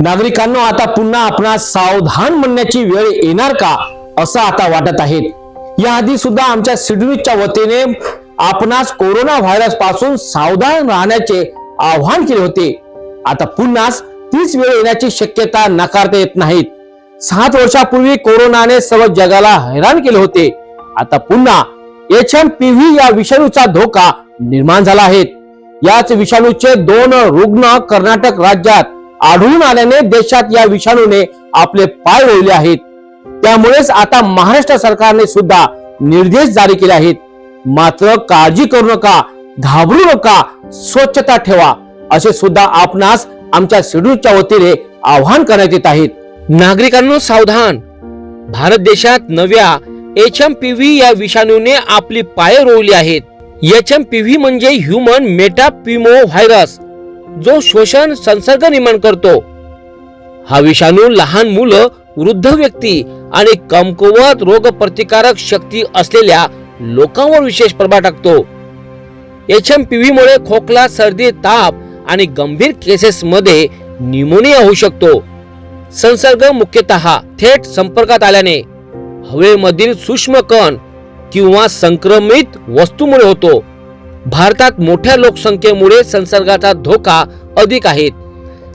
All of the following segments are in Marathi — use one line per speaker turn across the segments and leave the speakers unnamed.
नागरिकांनो, आता पुन्हा आपणास सावधान म्हणण्याची वेळ येणार का असं आता वाटत आहे। याआधी सुद्धा आमच्या सिडनीच्या वतीने आपणास कोरोना व्हायरस पासून सावधान राहण्याचे आवाहन केले होते। आता पुन्हा तीच वेळ येण्याची शक्यता नाकारता येत नाही। 7 वर्षापूर्वी कोरोनाने सर्व जगाला हैराण केले होते। आता पुन्हा HMPV या विषाणूचा धोका निर्माण झाला आहे। याच विषाणूचे 2 रुग्ण कर्नाटक राज्यात आढळून आल्याने देशात या विषाणूने आपले पाय रोवले आहेत। त्यामुळेच आता महाराष्ट्र सरकारने सुद्धा निर्देश जारी केले आहेत। मात्र काळजी करू नका, घाबरू नका, स्वच्छता ठेवा असे सुद्धा आपणास आमच्या शेड्यूलच्या वतीने आवाहन करण्यात येत आहेत। नागरिकांनो सावधान, भारत देशात नव्या HMPV या विषाणूने आपली पाय रोवली आहेत। HMPV म्हणजे ह्यूमन मेटापिमो व्हायरस, जो श्वसन संसर्ग निर्माण करतो। हा विषाणू लहान मुलं, वृद्ध व्यक्ती आणि कमकुवत रोग प्रतिकारक शक्ती असलेल्या लोकांवर विशेष प्रभाव टाकतो। HMPV मुळे खोकला, सर्दी, ताप आणि गंभीर केसेस मध्ये न्यूमोनिया होऊ शकतो। संसर्ग मुख्यतः थेट संपर्कात आल्याने, हवेमधील सूक्ष्म कण किंवा संक्रमित वस्तूमुळे होतो। भारतात मोठ्या लोकसंख्येमुळे संसर्गाचा धोका अधिक आहे।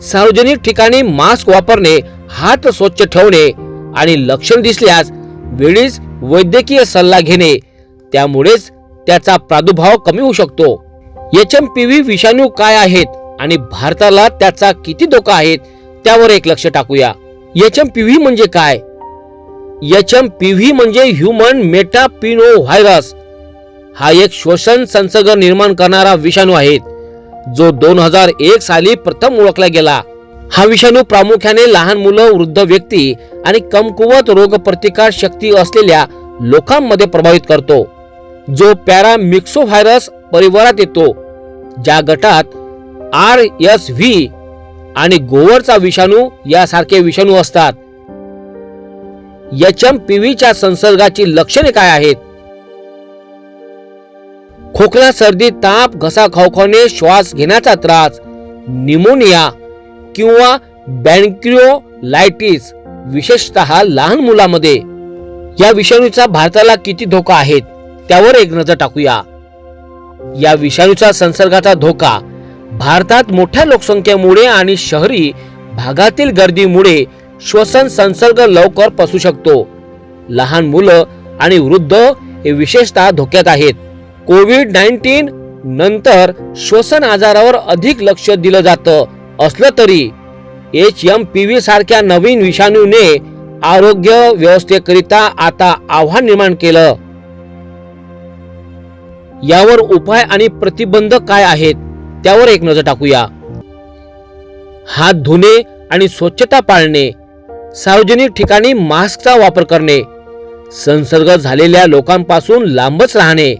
सार्वजनिक ठिकाणी मास्क वापरणे, हात स्वच्छ ठेवणे आणि लक्षण दिसल्यास वेळीच वैद्यकीय सल्ला घेणे, त्यामुळेच त्याचा प्रादुर्भाव कमी होऊ शकतो। HMPV विषाणू काय आहेत आणि भारताला त्याचा किती धोका आहे त्यावर एक लक्ष टाकूया। HMPV म्हणजे काय? HMPV म्हणजे ह्यूमन मेटापिनो व्हायरस। हा एक श्वसन संसर्ग निर्माण करणारा विषाणू आहे, जो 2001 साली प्रथम ओळखला गेला। हा विषाणू प्रामुख्याने लहान मुलं, वृद्ध व्यक्ती आणि कमकुवत रोग प्रतिकार शक्ती असलेल्या लोकांमध्ये प्रभावित करतो, जो पॅरामिक्सो व्हायरस परिवारात येतो, ज्या गटात RSV आणि गोवरचा विषाणू यासारखे विषाणू असतात। HMPV च्या संसर्गाची लक्षणे काय आहेत? खोकला, सर्दी, ताप, घसा खवखवणे, श्वास घेण्याचा त्रास, न्यूमोनिया किंवा ब्रँकिओलायटिस, विशेषतः लहान मुलांमध्ये। या विषाणूचा भारताला किती धोका आहे त्यावर एक नजर टाकूया। या विषाणूचा संसर्गाचा धोका भारतात मोठ्या लोकसंख्येमुळे आणि शहरी भागातील गर्दीमुळे श्वसन संसर्ग लवकर पसरू शकतो। लहान मुलं आणि वृद्ध हे विशेषतः धोक्यात आहेत। कोविड-19 नंतर श्वसन आजारावर अधिक लक्ष दिलं जातं असलं तरी HMPV सारख्या नवीन विषाणूने आरोग्य व्यवस्थेकरिता आता आव्हान निर्माण केलं। यावर उपाय आणि प्रतिबंध काय आहेत त्यावर एक नजर टाकूया। हात धुणे आणि स्वच्छता पाळणे, सार्वजनिक ठिकाणी मास्कचा वापर करणे, संसर्ग झालेल्या लोकांपासून लांबच राहणे,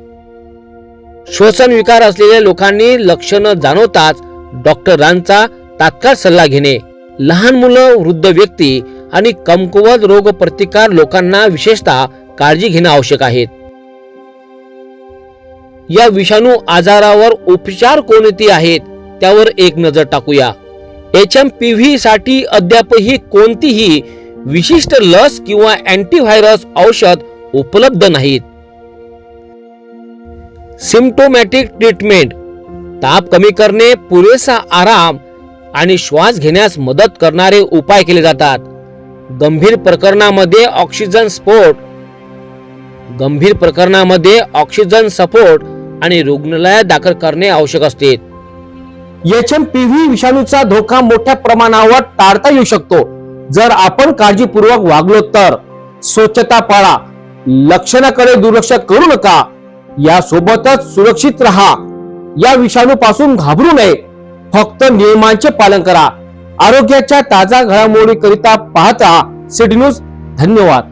श्वसन विकार असलेल्या लोकांनी लक्षणं जाणवताच डॉक्टरांचा तात्काळ सल्ला घेणे, लहान मुलं, वृद्ध व्यक्ती आणि कमकुवत रोग प्रतिकार लोकांना विशेषतः काळजी घेणे आवश्यक आहे। या विषाणू आजारावर उपचार कोणते आहेत त्यावर एक नजर टाकूया। HMPV साठी अद्यापही कोणतीही विशिष्ट लस किंवा अँटीव्हायरस औषध उपलब्ध नाहीत। सिम्प्टोमॅटिक ट्रीटमेंट, ताप कमी करणे, पुरेसा आराम आणि श्वास घेण्यास मदत करणारे उपाय केले जातात। गंभीर प्रकरणामध्ये ऑक्सिजन सपोर्ट आणि रुग्णालयात दाखल करणे आवश्यक असते। HMPV विषाणूचा धोका मोठ्या प्रमाणावर टाळता येऊ शकतो जर आपण काळजीपूर्वक वागलो तर। स्वच्छता पाळा, लक्षणाकडे दुर्लक्ष करू नका, यासोबतच सुरक्षित राहा। या विषाणू पासून घाबरू नये, फक्त नियमांचे पालन करा। आरोग्याच्या ताजा घडामोडी करिता पाहता सिटी न्यूज। धन्यवाद।